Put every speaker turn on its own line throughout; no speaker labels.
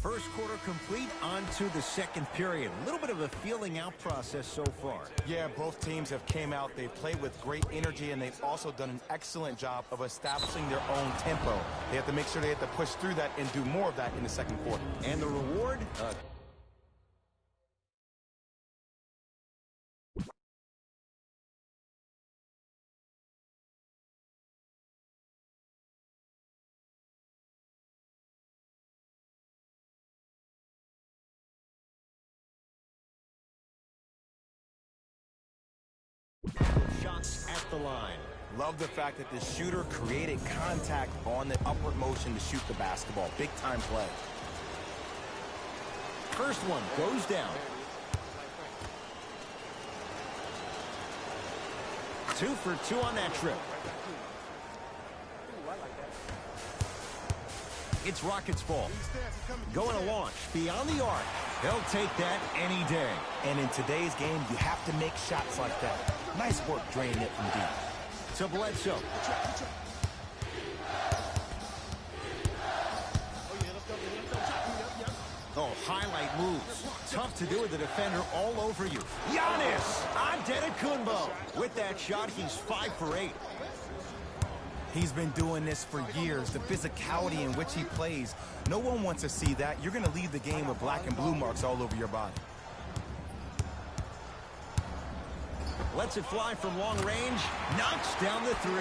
First quarter complete, on to the second period. A little bit of a feeling out process so far.
Yeah, both teams have came out. They've played with great energy, and they've also done an excellent job of establishing their own tempo. They have to make sure they have to push through that and do more of that in the second quarter.
And the reward? Shots at the line.
Love the fact that the shooter created contact on the upward motion to shoot the basketball. Big time play.
First one goes down. 2 for 2 on that trip. It's Rockets ball. Going to launch beyond the arc. They'll take that any day.
And in today's game, you have to make shots like that. Nice work draining it from deep.
To Bledsoe. Oh, highlight moves. Tough to do with the defender all over you. Giannis Antetokounmpo. With that shot, he's 5 for 8.
He's been doing this for years. The physicality in which he plays. No one wants to see that. You're going to leave the game with black and blue marks all over your body.
Lets it fly from long range. Knocks down the 3.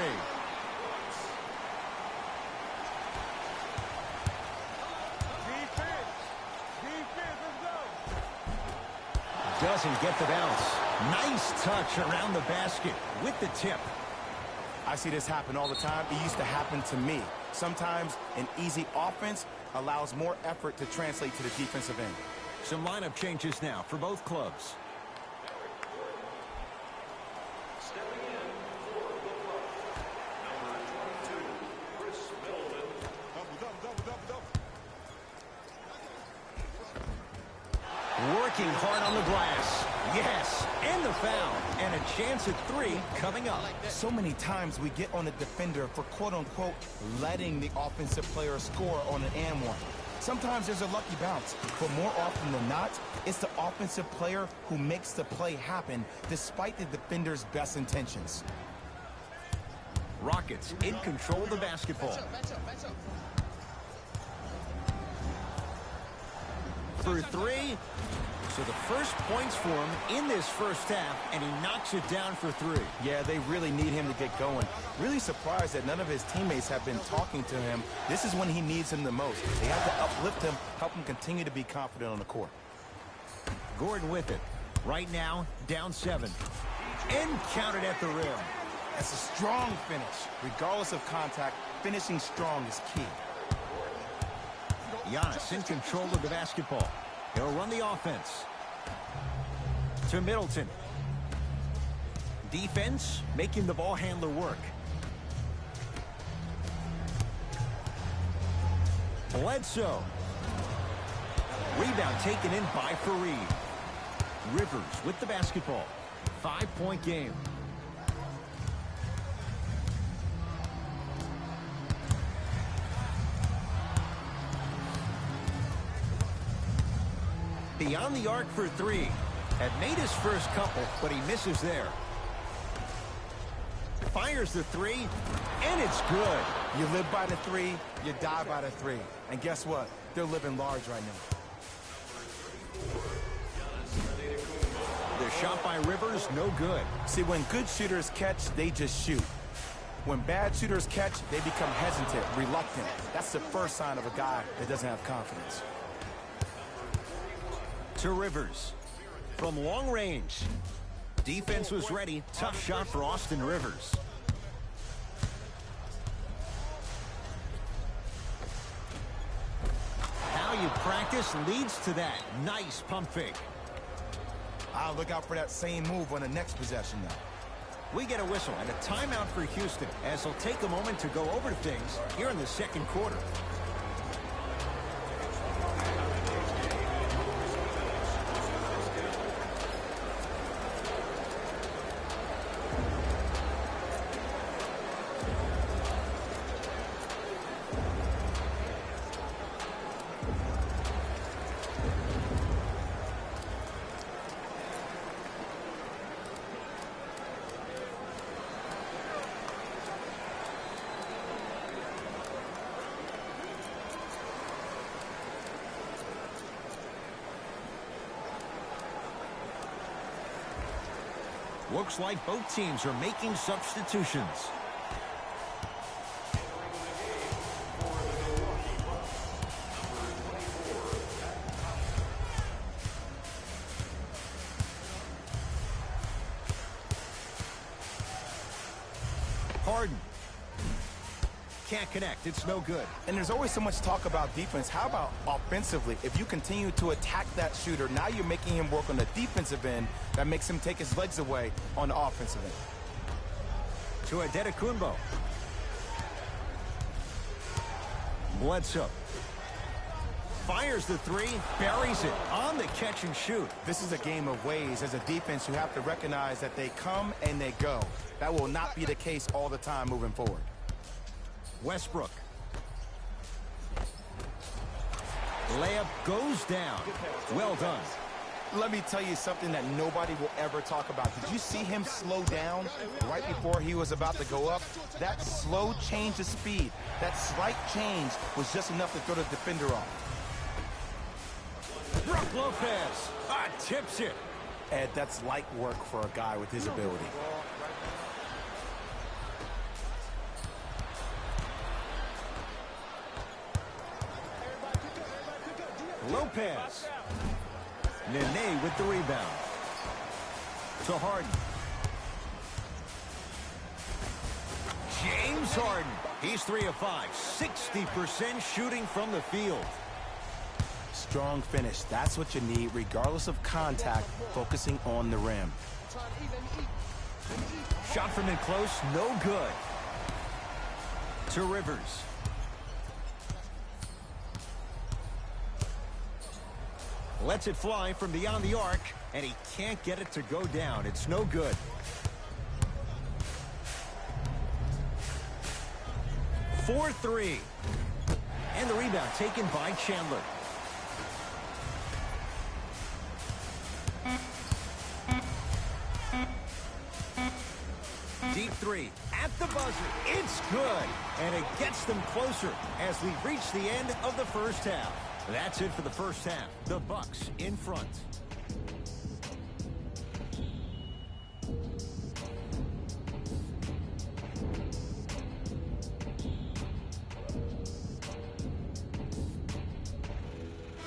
Doesn't get the bounce. Nice touch around the basket with the tip.
I see this happen all the time. It used to happen to me. Sometimes an easy offense allows more effort to translate to the defensive end.
Some lineup changes now for both clubs. Working hard on the glass. Yes, and the foul. And a chance at 3 coming up.
So many times we get on the defender for quote-unquote letting the offensive player score on an and one. Sometimes there's a lucky bounce, but more often than not, it's the offensive player who makes the play happen despite the defender's best intentions.
Rockets in control of the basketball. For 3. So the first points for him in this first half, and he knocks it down for 3.
Yeah, they really need him to get going. Really surprised that none of his teammates have been talking to him. This is when he needs him the most. They have to uplift him, help him continue to be confident on the court.
Gordon with it. Right now, down 7. And counted at the rim.
That's a strong finish. Regardless of contact, finishing strong is key.
Giannis in control of the basketball. He'll run the offense. To Middleton. Defense making the ball handler work. Bledsoe. Rebound taken in by Fareed. Rivers with the basketball. 5-point game. Beyond the arc for 3. Had made his first couple, but he misses there. Fires the 3, and it's good.
You live by the 3, you die by the 3. And guess what? They're living large right now.
The shot by Rivers, no good.
See, when good shooters catch, they just shoot. When bad shooters catch, they become hesitant, reluctant. That's the first sign of a guy that doesn't have confidence.
To Rivers. From long range. Defense was ready. Tough shot for Austin Rivers. How you practice leads to that. Nice pump fake.
I'll look out for that same move on the next possession now.
We get a whistle and a timeout for Houston as they'll take a moment to go over things here in the second quarter. Looks like both teams are making substitutions. Harden. Can't connect. It's no good.
And there's always so much talk about defense. How about offensively? If you continue to attack that shooter, now you're making him work on the defensive end. That makes him take his legs away on the offensive end.
To Antetokounmpo. Bledsoe. Fires the three, buries it on the catch and shoot.
This is a game of ways. As a defense, you have to recognize that they come and they go. That will not be the case all the time moving forward.
Westbrook. Layup goes down. Well done.
Let me tell you something that nobody will ever talk about. Did you see him slow down right before he was about to go up? That slow change of speed, that slight change was just enough to throw the defender off.
Brook Lopez tips it.
Ed, that's light work for a guy with his ability.
Lopez. Nene with the rebound. To Harden. James Harden. He's 3 of 5. 60% shooting from the field.
Strong finish. That's what you need, regardless of contact, focusing on the rim.
Shot from in close, no good. To Rivers. Lets it fly from beyond the arc, and he can't get it to go down. It's no good. For 3. And the rebound taken by Chandler. Deep 3 at the buzzer. It's good. And it gets them closer as we reach the end of the first half. That's it for the first half. The Bucks in front.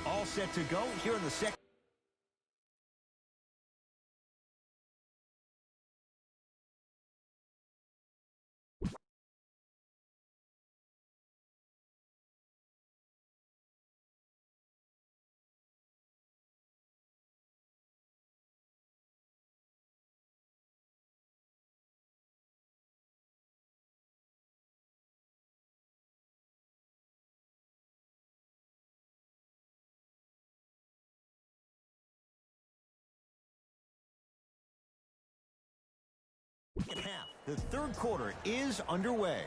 All set to go here in the second. Half. The third quarter is underway.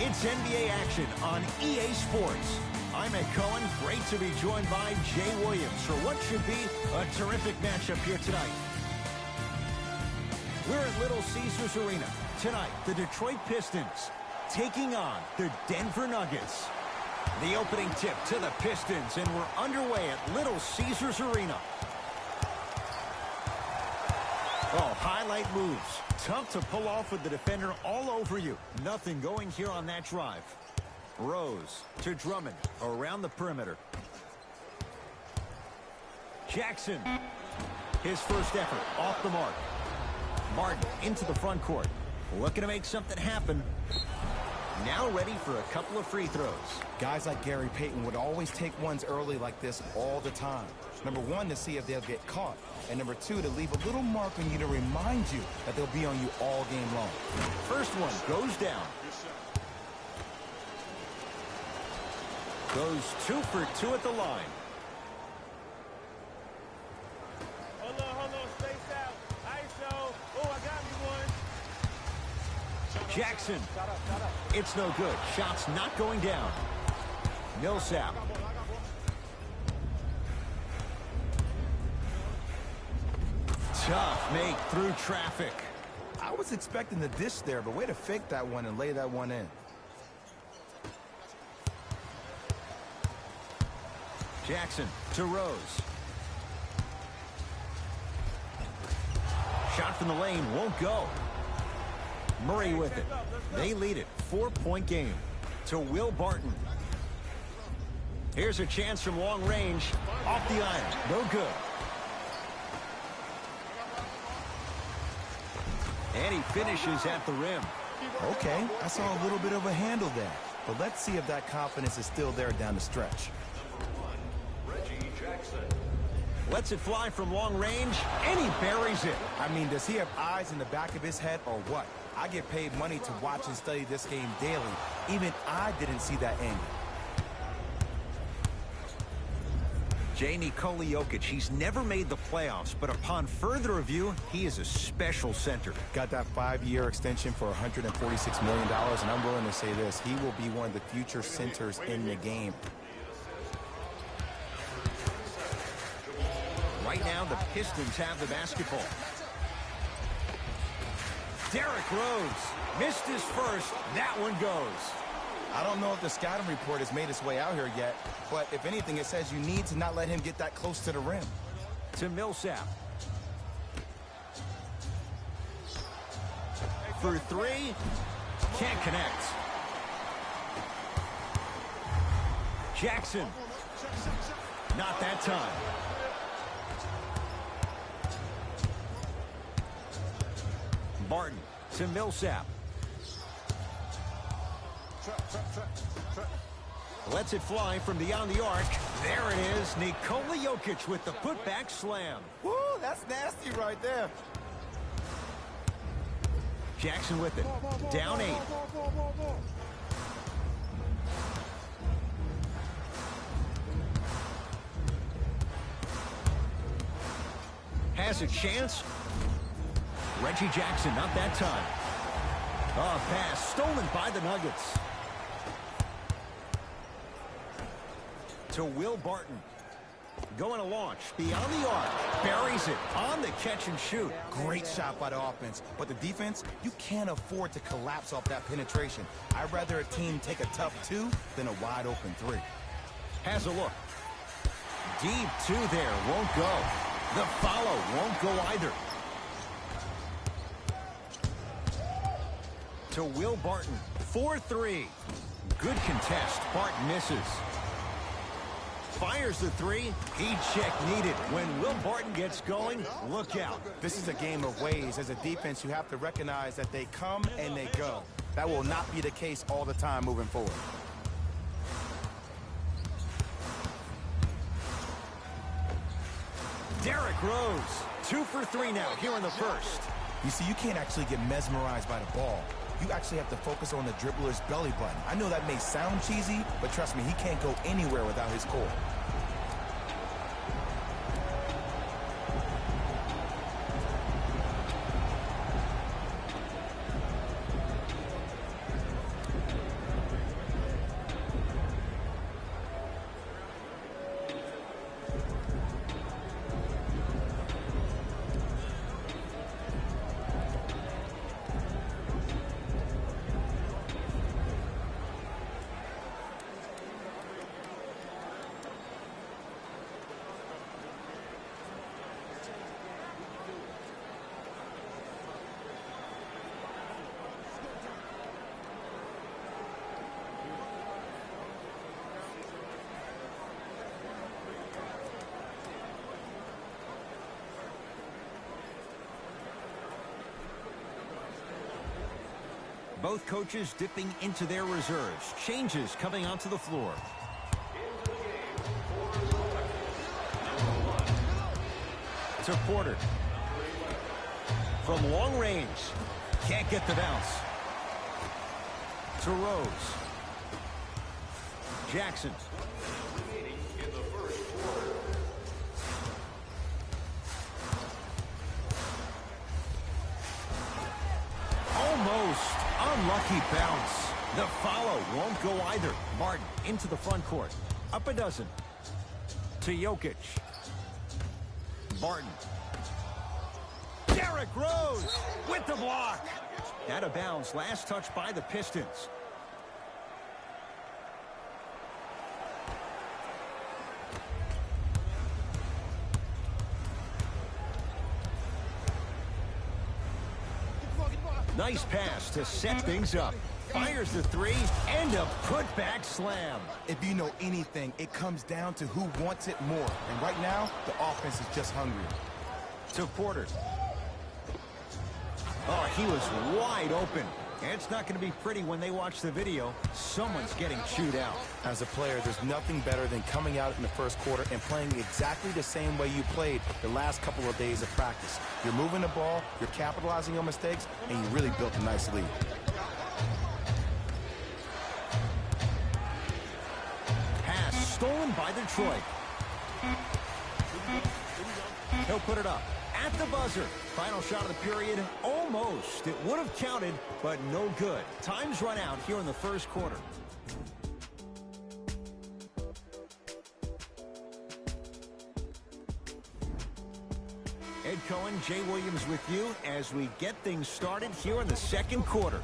It's NBA action on EA Sports. I'm Ed Cohen. Great to be joined by Jay Williams for what should be a terrific matchup here tonight. We're at Little Caesars Arena. Tonight, the Detroit Pistons taking on the Denver Nuggets. The opening tip to the Pistons, and we're underway at Little Caesars Arena. Oh, highlight moves. Tough to pull off with the defender all over you. Nothing going here on that drive. Rose to Drummond around the perimeter. Jackson. His first effort off the mark. Martin into the front court. Looking to make something happen. Now ready for a couple of free throws.
Guys like Gary Payton would always take ones early like this all the time. Number one, to see if they'll get caught. And number two, to leave a little mark on you to remind you that they'll be on you all game long.
First one goes down. Goes 2 for 2 at the line.
Hold on, space out. ISO. Oh, I got me one.
Jackson.
Shut up.
It's no good. Shot's not going down. Millsap. Tough make through traffic.
I was expecting the dish there, but way to fake that one and lay that one in.
Jackson to Rose. Shot from the lane won't go. Murray with it. They lead it. 4-point game to Will Barton. Here's a chance from long range. Off the iron. No good. And he finishes at the rim.
Okay, I saw a little bit of a handle there. But let's see if that confidence is still there down the stretch.
Lets it fly from long range, and he buries it.
I mean, does he have eyes in the back of his head or what? I get paid money to watch and study this game daily. Even I didn't see that angle.
Nikola Jokic, he's never made the playoffs, but upon further review, he is a special center.
Got that 5-year extension for $146 million, and I'm willing to say this. He will be one of the future centers in the game.
Right now, the Pistons have the basketball. Derrick Rose missed his first. That one goes.
I don't know if the scouting report has made its way out here yet, but if anything, it says you need to not let him get that close to the rim.
To Millsap. For three. Can't connect. Jackson. Not that time. Barton to Millsap. Lets it fly from beyond the arc. There it is. Nikola Jokic with the putback slam.
Woo, that's nasty right there.
Jackson with it. Down 8. Has a chance. Reggie Jackson, not that time. Oh, pass stolen by the Nuggets. To Will Barton. Going to launch beyond the arc. Buries it on the catch and shoot.
Great shot by the offense. But the defense, you can't afford to collapse off that penetration. I'd rather a team take a tough 2 than a wide open 3.
Has a look. Deep 2 there. Won't go. The follow won't go either. To Will Barton. 4-3. Good contest. Barton misses. Fires the 3. Heat check needed. When Will Barton gets going, look out.
This is a game of ways. As a defense, you have to recognize that they come and they go. That will not be the case all the time moving forward.
Derrick Rose. 2 for 3 now here in the first.
You see, you can't actually get mesmerized by the ball. You actually have to focus on the dribbler's belly button. I know that may sound cheesy, but trust me, he can't go anywhere without his core.
Both coaches dipping into their reserves. Changes coming onto the floor. To Porter. From long range. Can't get the bounce. To Rose. Jackson. Almost. Unlucky bounce. The follow won't go either. Martin into the front court. Up a dozen. To Jokic. Martin. Derrick Rose with the block. Out of bounds. Last touch by the Pistons. Nice pass to set things up. Fires the three and a putback slam.
If you know anything, it comes down to who wants it more. And right now, the offense is just hungry.
To Porter. Oh, he was wide open. It's not going to be pretty when they watch the video. Someone's getting chewed out.
As a player, there's nothing better than coming out in the first quarter and playing exactly the same way you played the last couple of days of practice. You're moving the ball, you're capitalizing on mistakes, and you really built a nice lead.
Pass stolen by Detroit. He'll put it up at the buzzer. Final shot of the period, almost. It would have counted, but no good. Time's run out here in the first quarter. Ed Cohen, Jay Williams with you as we get things started here in the second quarter.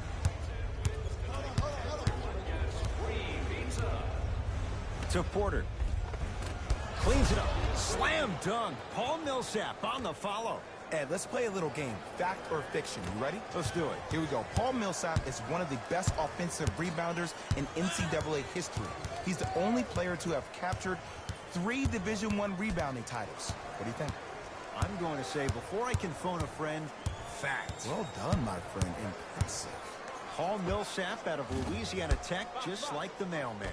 To Porter. Cleans it up. Slam dunk. Paul Millsap on the follow.
Ed, let's play a little game. Fact or fiction. You ready?
Let's do it.
Here we go. Paul Millsap is one of the best offensive rebounders in NCAA history. He's the only player to have captured 3 Division I rebounding titles. What do you think?
I'm going to say, before I can phone a friend, fact.
Well done, my friend. Impressive.
Paul Millsap out of Louisiana Tech, just like the mailman.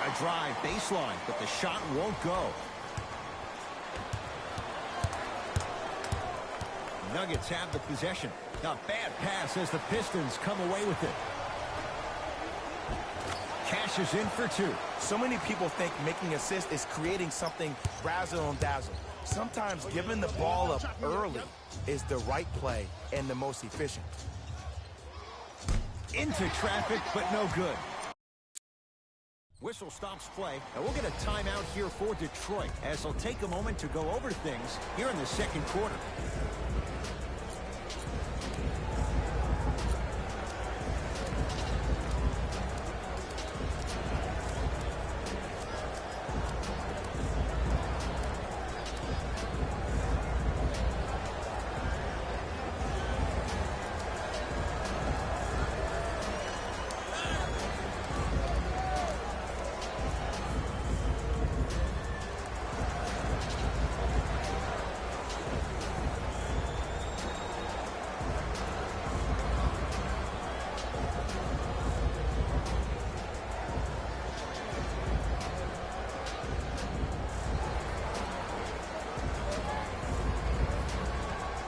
A drive baseline, but the shot won't go. Nuggets have the possession. A bad pass as the Pistons come away with it. Cashes in for 2.
So many people think making assists is creating something razzle and dazzle. Sometimes giving the ball up early is the right play and the most efficient.
Into traffic, but no good. Whistle stops play, and we'll get a timeout here for Detroit as they'll take a moment to go over things here in the second quarter.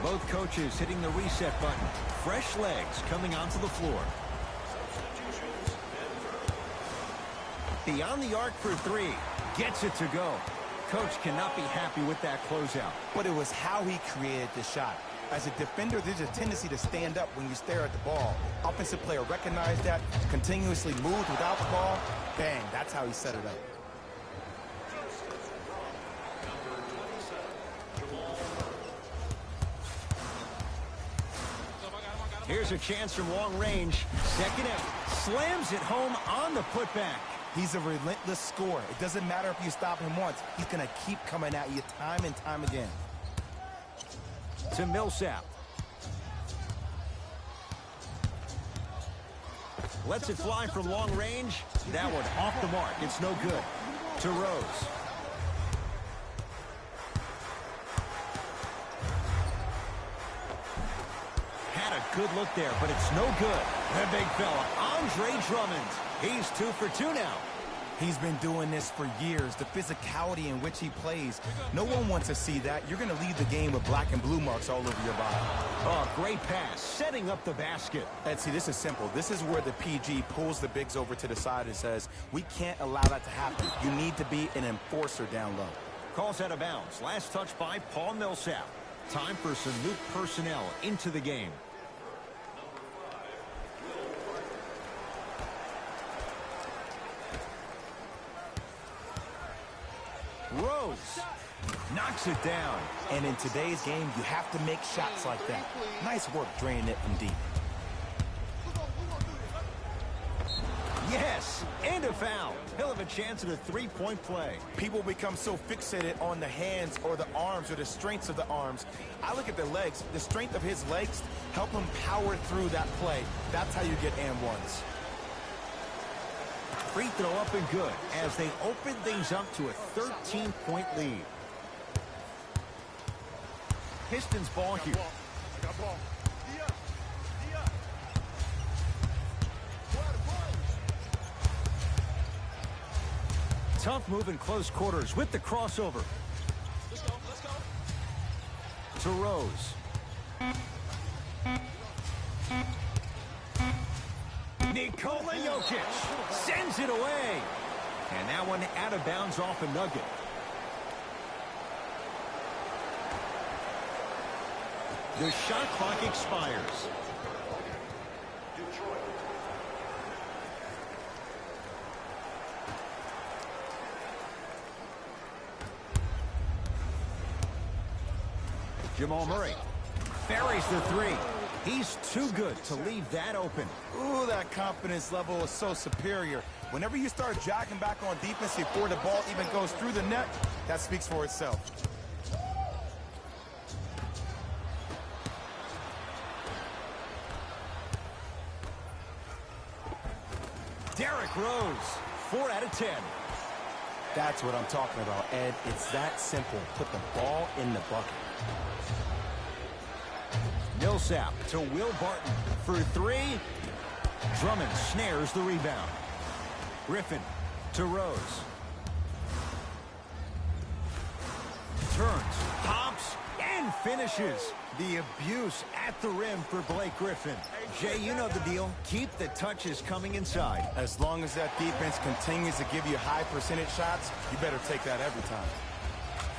Both coaches hitting the reset button. Fresh legs coming onto the floor. Beyond the arc for 3. Gets it to go. Coach cannot be happy with that closeout.
But it was how he created the shot. As a defender, there's a tendency to stand up when you stare at the ball. Offensive player recognized that, continuously moved without the ball. Bang, that's how he set it up.
Here's a chance from long range. Second out. Slams it home on the putback.
He's a relentless scorer. It doesn't matter if you stop him once. He's going to keep coming at you time and time again.
To Millsap. Lets it fly from long range. That one off the mark. It's no good. To Rose. Good look there, but it's no good. The big fella, Andre Drummond. He's 2 for 2 now.
He's been doing this for years. The physicality in which he plays, no one wants to see that. You're going to leave the game with black and blue marks all over your body.
Oh, great pass, setting up the basket.
And see, this is simple. This is where the PG pulls the bigs over to the side and says, we can't allow that to happen. You need to be an enforcer down low.
Calls out of bounds. Last touch by Paul Millsap. Time for some new personnel into the game. Rose knocks it down.
And in today's game, you have to make shots like that. Nice work draining it from deep.
Yes, and a foul. He'll have a chance at a three-point play.
People become so fixated on the hands or the arms or the strengths of the arms. I look at the legs. The strength of his legs help him power through that play. That's how you get and ones.
Free throw up and good as they open things up to a 13-point lead. Pistons ball here. Tough move in close quarters with the crossover.
Let's go.
To Rose. Nikola Jokic sends it away. And that one out of bounds off a nugget. The shot clock expires. Jamal Murray buries the three. He's too good to leave that open.
Ooh, that confidence level is so superior. Whenever you start jogging back on defense before the ball even goes through the net, that speaks for itself.
Derrick Rose, 4 out of 10.
That's what I'm talking about, Ed. It's that simple. Put the ball in the bucket.
Millsap to Will Barton for three. Drummond snares the rebound. Griffin to Rose. Turns, hops, and finishes. The abuse at the rim for Blake Griffin. Jay, you know the deal. Keep the touches coming inside.
As long as that defense continues to give you high percentage shots, you better take that every time.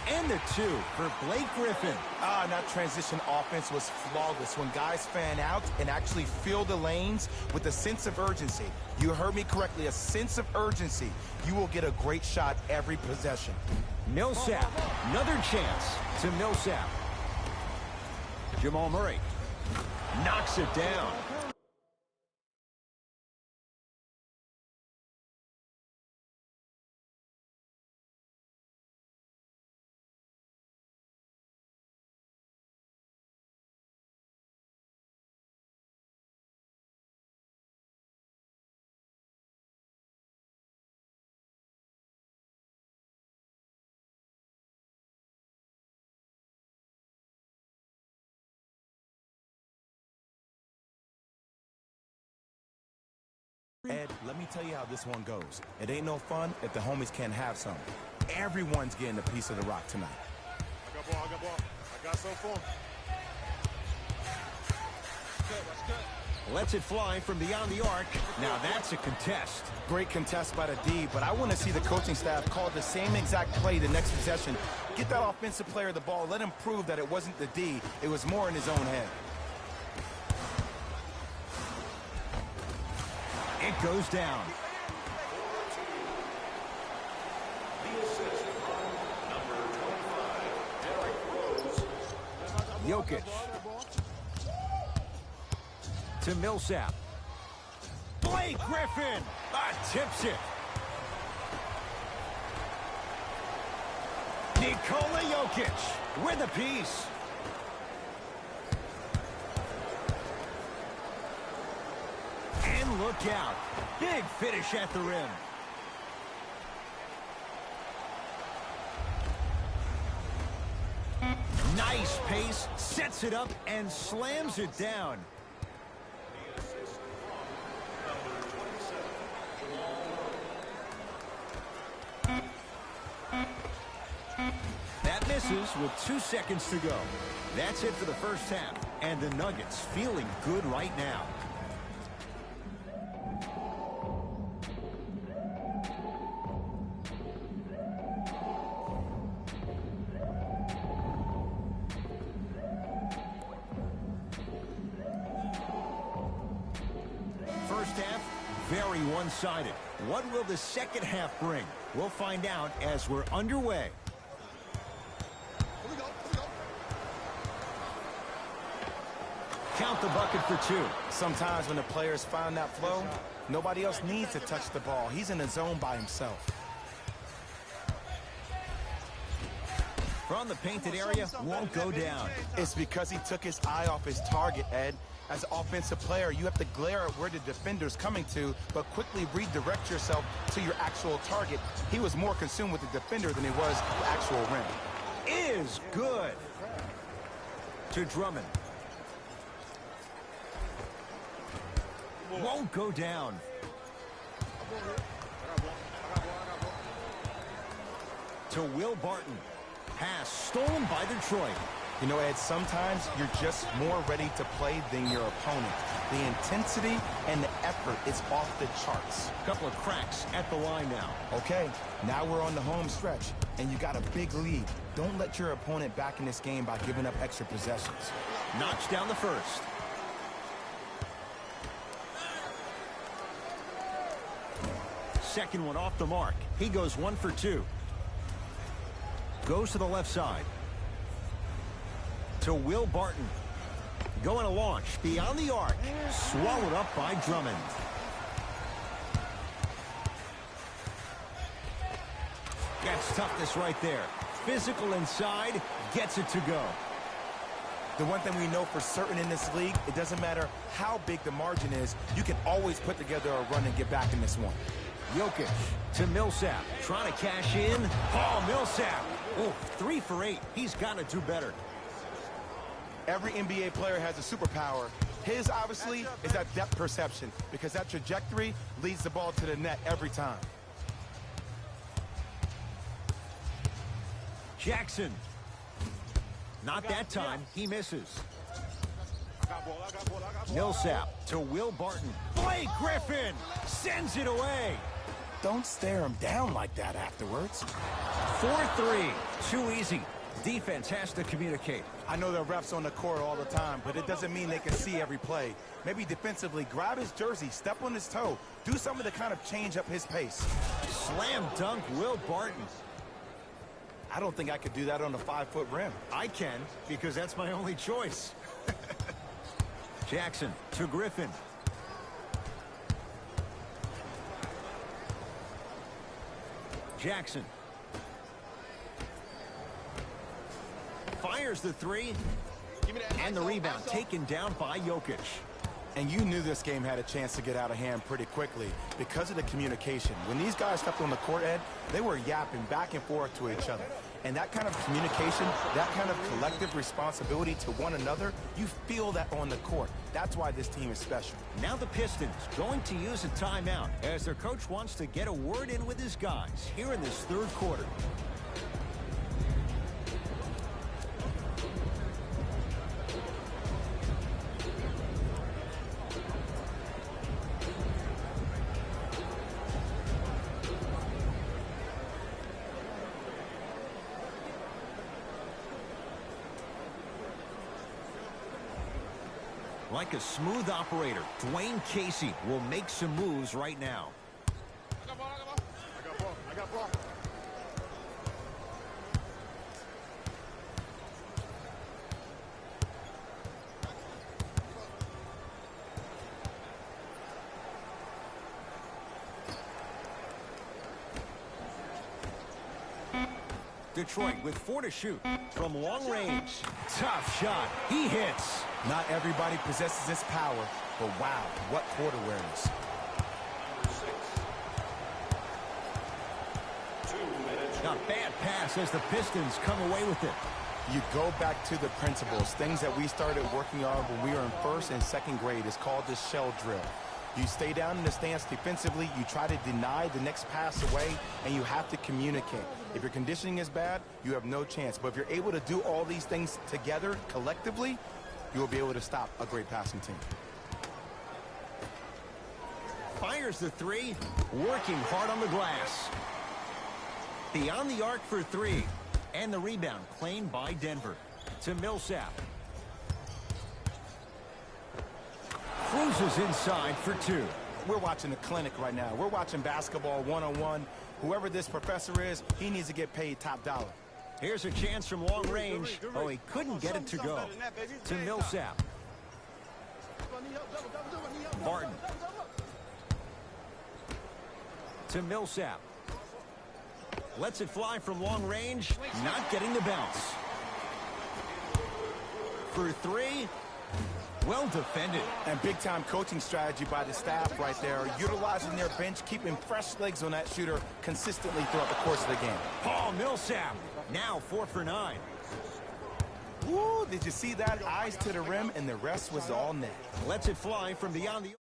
And the two for Blake Griffin.
And that transition offense was flawless. When guys fan out and actually fill the lanes with a sense of urgency. You heard me correctly, a sense of urgency. You will get a great shot every possession.
Millsap, another chance to Millsap. Jamal Murray knocks it down.
Ed, let me tell you how this one goes. It ain't no fun if the homies can't have some. Everyone's getting a piece of the rock tonight.
I got ball. I got some for him. That's good.
Lets it fly from beyond the arc. Now that's a contest.
Great contest by the D, but I want to see the coaching staff call the same exact play the next possession. Get that offensive player the ball. Let him prove that it wasn't the D. It was more in his own head.
It goes down. Jokic to Millsap. Blake Griffin tips it. Nikola Jokic with a piece. And look out. Big finish at the rim. Nice pace, sets it up, and slams it down. misses with 2 seconds to go. That's it for the first half, and the Nuggets feeling good right now. First half, very one-sided. What will the second half bring? We'll find out as we're underway. Count the bucket for 2.
Sometimes when the players find that flow, nobody else needs to touch the ball. He's in the zone by himself.
From the painted area, won't go down.
It's because he took his eye off his target, Ed. As an offensive player, you have to glare at where the defender's coming to, but quickly redirect yourself to your actual target. He was more consumed with the defender than he was the actual rim.
Is good. To Drummond. Won't go down. To Will Barton. Pass stolen by Detroit.
You know, Ed, sometimes you're just more ready to play than your opponent. The intensity and the effort is off the charts.
Couple of cracks at the line now.
Okay, now we're on the home stretch, and you got a big lead. Don't let your opponent back in this game by giving up extra possessions.
Knocks down the first. Second one off the mark. He goes 1 for 2. Goes to the left side. To Will Barton. Going to launch beyond the arc. Swallowed up by Drummond. Gets toughness right there. Physical inside. Gets it to go.
The one thing we know for certain in this league, it doesn't matter how big the margin is, you can always put together a run and get back in this one.
Jokic to Millsap. Trying to cash in. Paul Millsap. Oh, 3 for 8. He's got to do better.
Every NBA player has a superpower. His, obviously, is that depth perception, because that trajectory leads the ball to the net every time.
Jackson. Not that time. He misses. Millsap to Will Barton. Blake Griffin sends it away.
Don't stare him down like that afterwards.
4-3. Too easy. Defense has to communicate.
I know there are refs on the court all the time, but it doesn't mean they can see every play. Maybe defensively, grab his jersey, step on his toe, do something to kind of change up his pace.
Slam dunk Will Barton.
I don't think I could do that on a 5-foot rim.
I can, because that's my only choice. Jackson to Griffin. Jackson. Fires the 3. And the rebound taken down by Jokic.
And you knew this game had a chance to get out of hand pretty quickly because of the communication. When these guys stepped on the court, Ed, they were yapping back and forth to each other. And that kind of communication, that kind of collective responsibility to one another, you feel that on the court. That's why this team is special.
Now the Pistons going to use a timeout as their coach wants to get a word in with his guys here in this third quarter. Like a smooth operator, Dwayne Casey will make some moves right now.
I got ball.
Detroit with 4 to shoot from long range. Tough shot. He hits.
Not everybody possesses this power, but wow, what court awareness.
A bad pass as the Pistons come away with it.
You go back to the principles, things that we started working on when we were in first and second grade. Is called the shell drill. You stay down in the stance defensively, you try to deny the next pass away, and you have to communicate. If your conditioning is bad, you have no chance. But if you're able to do all these things together, collectively, you will be able to stop a great passing team.
Fires the three, working hard on the glass. Beyond the arc for three. And the rebound claimed by Denver. To Millsap. Cruises inside for two.
We're watching a clinic right now. We're watching basketball one-on-one. Whoever this professor is, he needs to get paid top dollar.
Here's a chance from long range. Oh, he couldn't get it to go. To Millsap. Barton. To Millsap. Lets it fly from long range. Not getting the bounce. For three. Well defended.
And big-time coaching strategy by the staff right there, utilizing their bench, keeping fresh legs on that shooter consistently throughout the course of the game.
Paul Millsap, now 4 for 9.
Woo, did you see that? Eyes to the rim, and the rest was all net.
Lets it fly from beyond the...